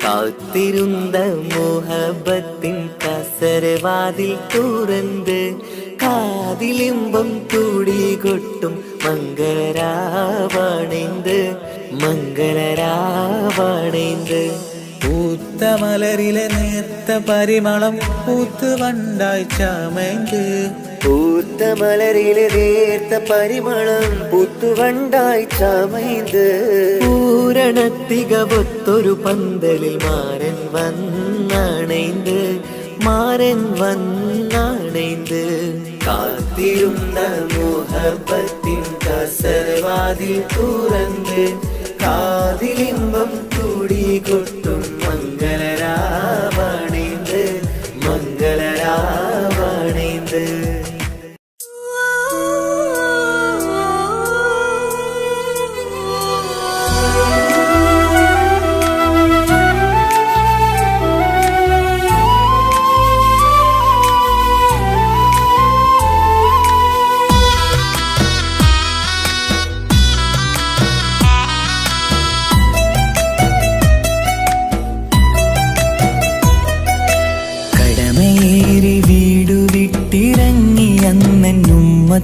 കാത്തിരുന്ന മോഹബത്തിൻ കസരവാതിൽ തുറന്ന് കാതിലിമ്പം കൂടി കൊട്ടും മംഗളരാവണൈந்து മംഗളരാവണൈந்து പൂത്ത മലരിലെ നേർത്ത പരിമളം പൂത്ത് വണ്ടായി ചമൈந்து പൂത്ത മലരിലെ നേർത്ത പരിമളം പൂത്തുവണ്ടായി ചമൈந்து പൂരണത്തികവൊത്തൊരു പന്തലിൽ മാരൻ വന്നണൈந்து മാരൻ വന്നണൈந்து കാത്തിരുന്ന മോഹബത്തിൻ കസരവാതിൽ തുറന്ന് കാതിലിമ്പം കൂടി കൊട്ടും മംഗളരാവണൈந்து മംഗളരാവണൈந்து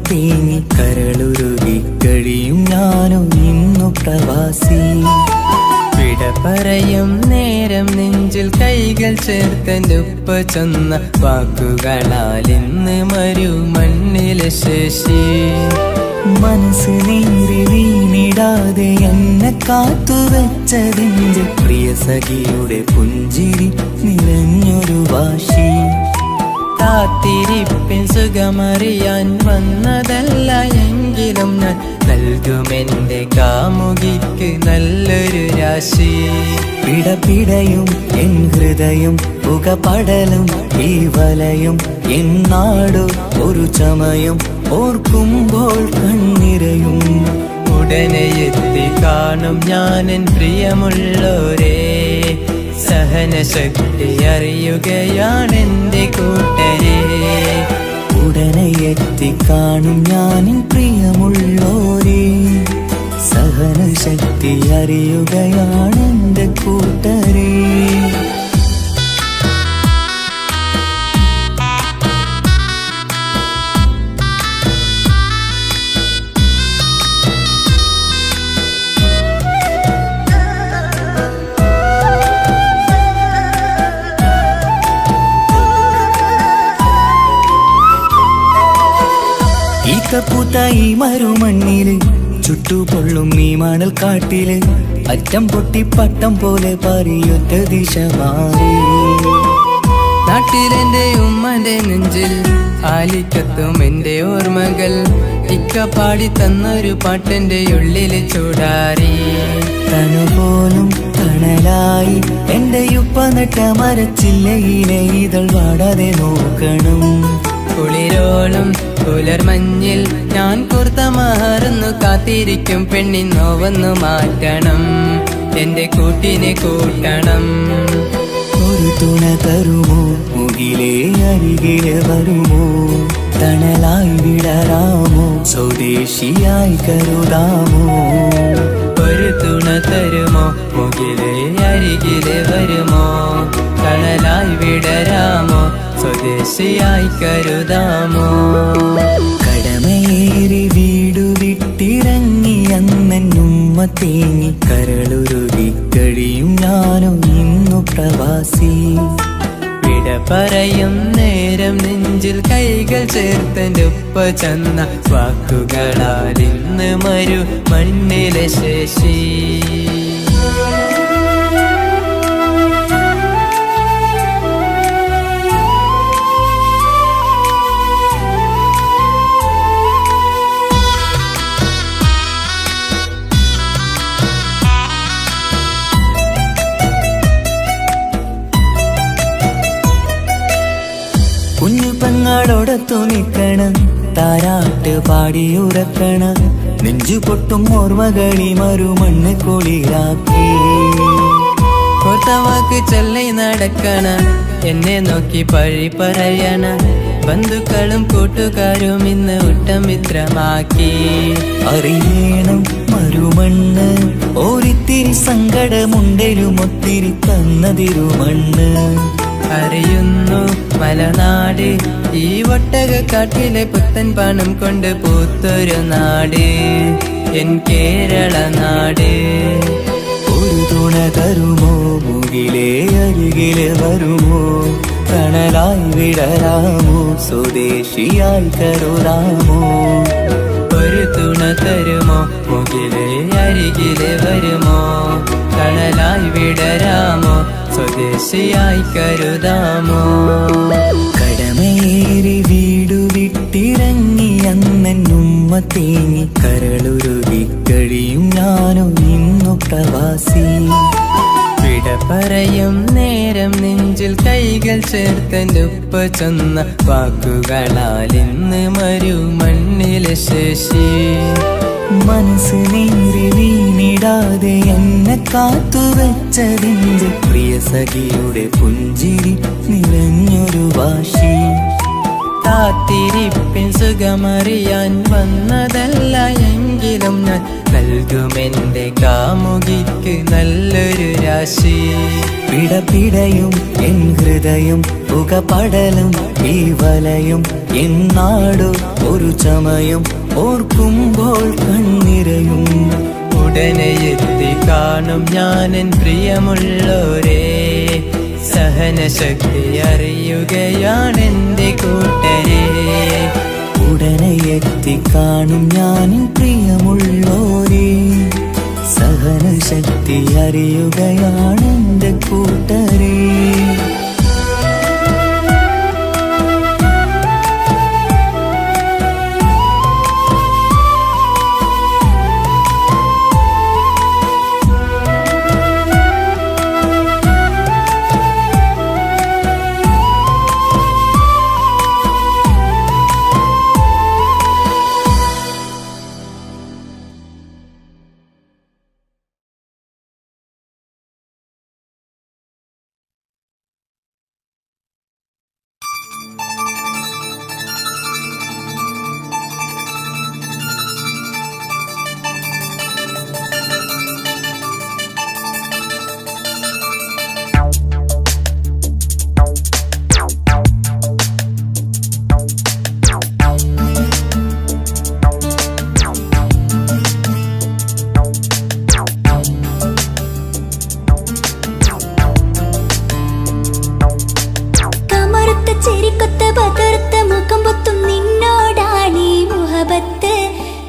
തേങ്ങി കരളുരുകി കഴിയും ഞാനും ഇന്നു പ്രവാസി. വിട പറയും നേരം നെഞ്ചിൽ കൈകൾ ചേർത്തൻ്റെ ഉപ്പ ചൊന്ന വാക്കുകളാൽ ഇന്ന് മരുമണ്ണിലെ ശേഷി. മനസ്സ് നീറി വീണിടാതെ എന്നെ കാത്തുവെച്ചതിൻ്റെ പ്രിയ സഖിയുടെ പുഞ്ചിരി നിറഞ്ഞൊരു വാശി. കാത്തിരിപ്പിൻ സുഖമറിയാൻ വന്നതല്ല എങ്കിലും ഞാൻ നൽകുമെന്റെ കാമുകിക്ക് നല്ലൊരു രാശി. പിടപിടയും എൻ ഹൃദയം പുകപടലും ഈ വലയും എന്നാടു ഒരു ചമയം ഓർക്കുമ്പോൾ കണ്ണിരയും. ഉടനെ എത്തി കാണും ഞാനെൻ പ്രിയമുള്ളോരേ, സഹനശക്തി അറിയുകയാണെന്റെ കൂട്ടരെ. ഉടനെ എത്തിക്കാണും ഞാനിൻ പ്രിയമുള്ളോരേ, സഹനശക്തി അറിയുകയാണെന്റെ കൂട്ടരെ. പൂത്ത ഈ മരുമണ്ണില് ചുട്ടുപൊള്ളും ഈ മണൽ കാട്ടില് അറ്റം പൊട്ടി പട്ടം പോലെ പറയൊറ്റ ദിശ മാറി. നാട്ടിലെന്റെ ഉമ്മന്റെ നെഞ്ചിൽ ആലിക്കത്തും എന്റെ ഓർമ്മകൾ ഇക്ക പാടി തന്നൊരു പാട്ടെന്റെ ഉള്ളില് ചൂടാറി. തണുപോലും തണലായി എന്റെ ഉപ്പ നട്ട മരച്ചില്ലയിലെ ഇതൾ വാടാതെ നോക്കണം. കുളിരോളം പുലർമഞ്ഞിൽ ഞാൻ കുർത്ത മാറുന്നു കാത്തിരിക്കും പെണ്ണിൻ നോവന്നു മാറ്റണം, എന്റെ കൂട്ടിനെ കൂട്ടണം. ഒരു തുണ തരുമോ മുകിലേ അരികിലെ വരുമോ, തണലായി വിടരാമോ സ്വദേശിയായി കരുതാമോ. ഒരു തുണ തരുമോ മുകിലേ അരികിലെ വരുമോ, തണലായി വിടരാമോ സ്വദേശിയായി കരുതാമോ. കടമയേറി വീടു വിട്ടിറങ്ങി അന്നുമ്മ തേങ്ങി കരളുരുകി കഴിയും ഞാനും ഇന്നു പ്രവാസി. വിട പറയും നേരം നെഞ്ചിൽ കൈകൾ ചേർത്തൻ്റെ ഉപ്പ ചെന്ന വാക്കുകളാൽ ഇന്ന് മരുമണ്ണിലെ ശേഷി. പെങ്ങളോടൊത്തു നിൽക്കണം, താരാട്ട് പാടിയുറക്കണം, നെഞ്ചു പൊട്ടും ഓർമ്മകളി മരുമണ്ണ് കുളിരാക്കി. കൊത്തവാക്ക് ചൊല്ലി നടക്കണ, എന്നെ നോക്കി പഴി പറയണ, ബന്ധുക്കളും കൂട്ടുകാരും ഇന്ന് ഉട്ടമിത്രമാക്കി. അറിയണം മരുമണ്ണ് ഒരിത്തിരി സങ്കടമുണ്ടേലും ഒത്തിരി തന്നതിരുമണ്ണ്. അറിയുന്നു മലനാട് ഈ ഒട്ടകക്കാട്ടിലെ പുത്തൻ പണം കൊണ്ട് പൂത്തൊരു നാട് എൻ കേരള നാട്. ഒരു തുണ തരുമോ മുകിലേ അരികിലെ വരുമോ കണലായി വിടരാമോ സ്വദേശിയായി കരുതാമോ. ഒരു തുണ തരുമോ മുകിലേ അരികിലെ വരുമോ കണലായി വിടരാമോ സ്വദേശിയായി കരുതാമോ. കടമേറി വീടു വിട്ടിറങ്ങി അന്നുമ്മ തേങ്ങി കരളുരുകി കഴിയും ഞാനോ ഇന്നു പ്രവാസി. വിട പറയും നേരം നെഞ്ചിൽ കൈകൾ ചേർത്തെന്റെ ഉപ്പ ചെന്ന വാക്കുകളാൽ ഇന്ന് മരുമണ്ണിലെ ശേഷി. മനസ്സ് നീറി വീണിടാതെ എന്നെ കാത്തുവെച്ചതിന്റെ പ്രിയ സഖിയുടെ പുഞ്ചിരി നിറഞ്ഞൊരു വാശി. കാത്തിരിപ്പിൻ സുഖമറിയാൻ വന്നതല്ല എങ്കിലും ഞാൻ നൽകുമെന്റെ കാമുകിക്ക് നല്ലൊരു രാശി. പിടപിടയും എൻ ഹൃദയം പുകപടലും ഈ വലയും എന്നാടോ ഒരു ചമയം ഓർക്കുമ്പോൾ കണ്ണിരയും. ഉടനെ എത്തി കാണും ഞാനെൻ പ്രിയമുള്ളോരേ സഹനശക്തി അറിയുകയാണെന്റെ കൂട്ടരെ. ഉടനെ എത്തിക്കാണും ഞാനിൻ പ്രിയമുള്ളോരേ സഹനശക്തി അറിയുകയാണെന്റെ കൂട്ടരേ.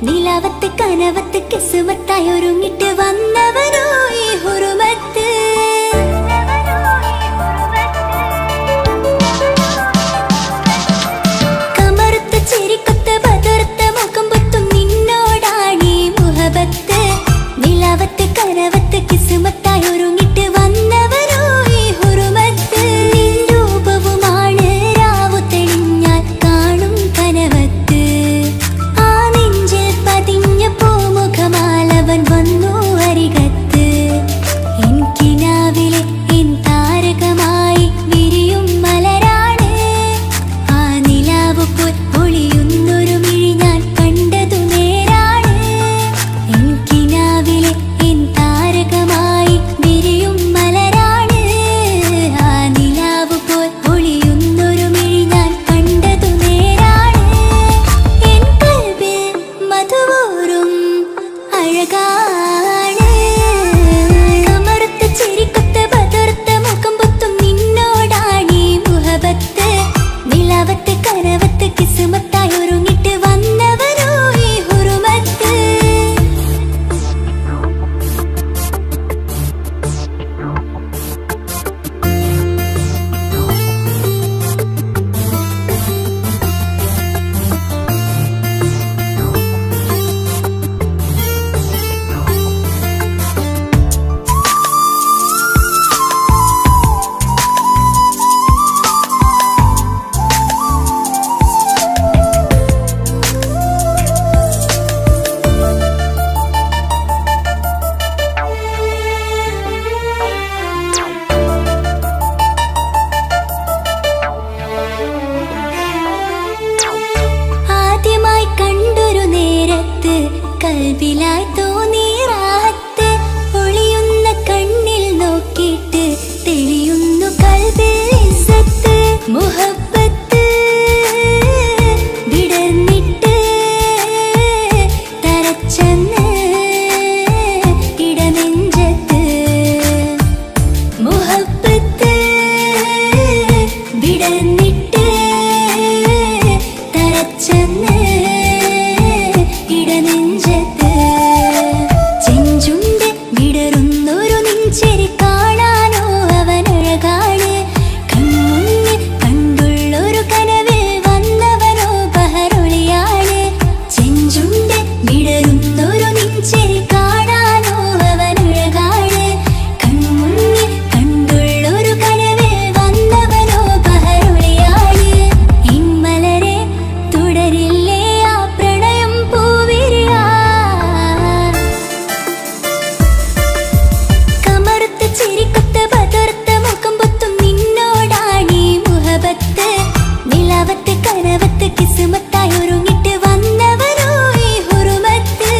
നിലാവത്ത് കനവത്ത് കിസ്മത്തായി ഒരുങ്ങിട്ട് വന്നവനോ ഈ ഹുറുമത്ത്. കമറുത്ത ചിരിക്കൊത്ത് ബദർത്ത മുഖം പൊത്തും നിന്നോടാണീ മുഹബത്ത്. നിലാവത്ത് കനവത്ത് കിസ്മത്തായി ഒരുങ്ങിട്ട് വന്നവനോ ഈ ഹുറുമത്ത്. നിൻ രൂപവുമാണ് രാവു തെളിഞ്ഞാൽ കാണും കനവത്ത്. ആ നെഞ്ചിൽ പതിഞ്ഞ പൂമുഖമാലവൻ വന്നു അരികത്ത്. എൻ കിനാവിലെ എൻ താരകമായി വിരിയും മലരാണ്. ആ നിലാവ് പോൽ ഒളിയുന്നൊരു മിഴി ഞാൻ കണ്ടതു നേരാണ്. എൻ കിനാവിലെ എൻ താരകമായി വിരിയും മലരാണ്. ആ നിലാവ് പോൽ ഒളിയുന്നൊരു മിഴി ഞാൻ കണ്ടതു നേരാണ്. എൻ കൽബിൽ മധുവൂറും അഴകാണ്. കമറുത്ത ചിരിക്കൊത്ത് ബദർത്ത മുഖം പൊത്തും നിന്നോടാണീ മുഹബത്ത്. നിലാവത്ത് കനവത്ത് കിസ്മത്തായി ഒരുങ്ങിട്ട് വന്നവനോ ഈ ഹുറുമത്ത്. കൽബിലായി തോന്നി റാഹത്ത് ഒളിയുന്ന കണ്ണിൽ നോക്കിയിട്ട് തെളിയുന്നു കൽബിൽ ഇസ്സത്ത് മുഹബ്ബത്ത് വിടർന്നിട്ട് തരച്ചെന്ന് ഇടനെഞ്ചത്ത് മുഹബ്ബത്ത് വിടർന്നിട്ട് തരച്ചെന്ന് ഇടനെഞ്ചത്ത് ചെഞ്ചുണ്ട് വിടരുന്നൊരു നെഞ്ചരി കാണാനോ അവനഴകാണ് കൺമുന്നിൽ കണ്ടുള്ളൊരു കനവിൽ വന്നവനോ ബഹറൊളിയാണ് ചെഞ്ചുണ്ട് വിടരുന്നൊരു നെഞ്ചരി കാണാനോ അവനഴകാണ് കൺമുന്നിൽ കണ്ടുള്ളൊരു കനവിൽ വന്നവനോ ബഹറൊളിയാണ് ഇമ്മലരെ തുടരില്ലേ ആ പ്രണയം പൂവിരിയാ കമറുത്ത ചിരിക്കൊത്ത ബദർത്ത മുഖം പൊത്തും നിന്നോടാണീ മുഹബത്ത് നിലാവത്ത് കനവത്ത് കിസ്മത്തായി ഒരുങ്ങിട്ട് വന്നവനോ ഈ ഹുറുമത്ത്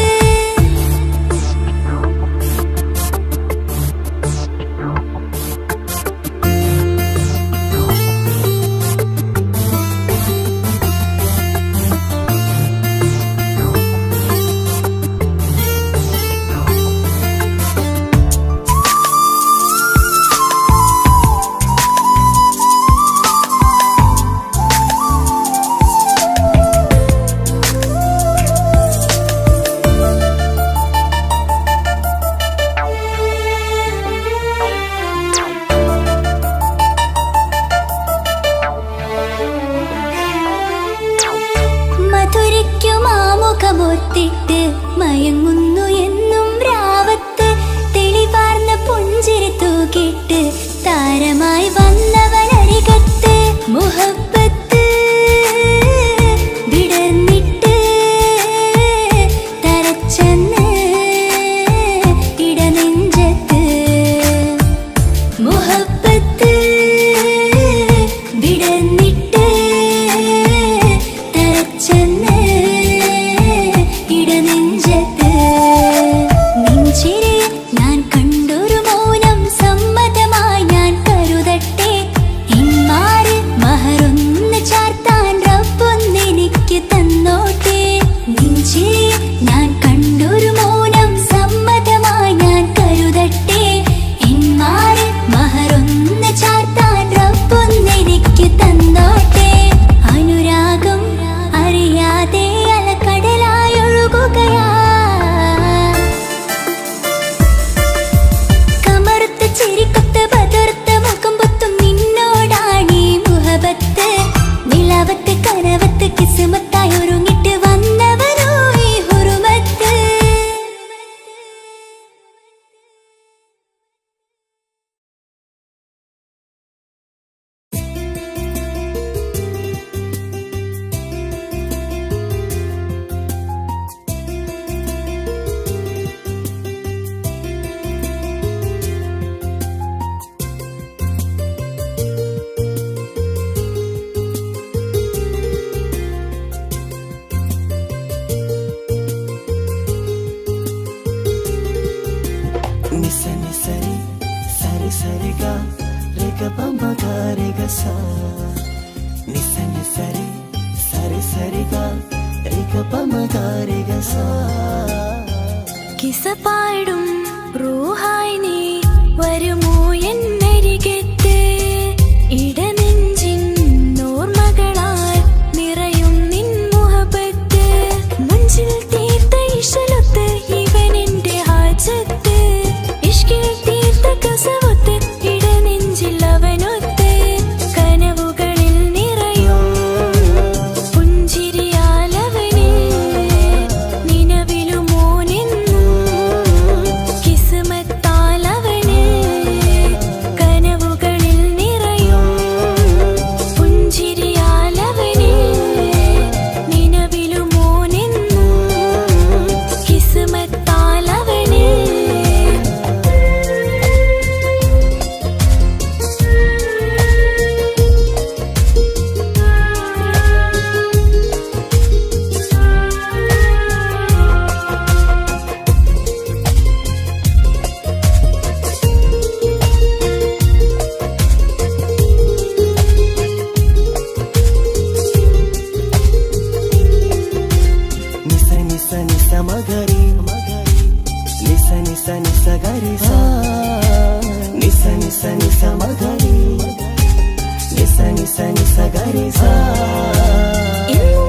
മധുരിക്കുമാമുഖമോർത്തിട്ട് മയങ്ങുന്നു എന്നും രാവത്ത് തെളിവാർന്ന പുഞ്ചിരി തൂക്കിട്ട് താരമായി വന്നവനരികത്ത് മുഹബ്ബത്ത് വിടർന്നിട്ട് തരച്ചെന്ന് ഇടനെഞ്ചത്ത് മുഹബ്ബത്ത് വിടർന്നിട്ട് തരച്ചെന്ന് ഇടനെഞ്ചത്ത് നെഞ്ചിരെ ഞാൻ കണ്ടൊരു മൗനം സമ്മതമായി ഞാൻ കരുതട്ടെ ഇമ്മാറ് മഹറൊന്ന് ചാർത്താൻ റബ്ബൊന്നെനിക്ക് തന്നോട്ടെ നെഞ്ചിരെ ഞാൻ കണ്ടൊരു മൗനം സമ്മതമായി ഞാൻ കരുതട്ടെ ഇമ്മാറ് മഹറൊന്ന് ചാർത്താൻ റബ്ബൊന്നെനിക്ക് തന്നോട്ടെ അനുരാഗം അറിയാതെ അലക്കടലായൊഴുകുകയാ കമറുത്ത ചിരിക്കൊത്ത ബദർത്ത മുഖം പൊത്തും നിന്നോടാണീ മുഹബത്ത് നിലാവത്ത് കനവത്ത് കിസ്മത്തായി ഒരുങ്ങിട്ട് വന്നവനോ ഈ ഹുറുമത്ത് నిస నిసరి సరి సరిగా రేగ పమగా రేగ సా నిస నిసరి సరి సరిగా రేగ పమగా రేగ సా കിസ പാടും റൂഹായി നീ വരുമോ എന്നരികത്ത് ഇടനെഞ്ചിൻ ഓർമ്മകളാൽ നിറയും നിൻ മുഹബത്ത് മുഞ്ചിൽ തീർത്ത ഇശലൊത്ത് ഇവനെന്റെ ഹാജത്ത് ഇഷ്കിൽ തീർത്ത കസവത്ത് ഇടനെഞ്ചിൽ അവനൊത്ത് കനവുകളിൽ നിറയും പുഞ്ചിരിയാലവന് നിലവിലുമോനെന്നും മഗരി നിസ നിസ നിസ ഗരി സ നിസ നിസ നിസ മഗരി നിസ നിസ നിസ ഗരി സ ഇന്നു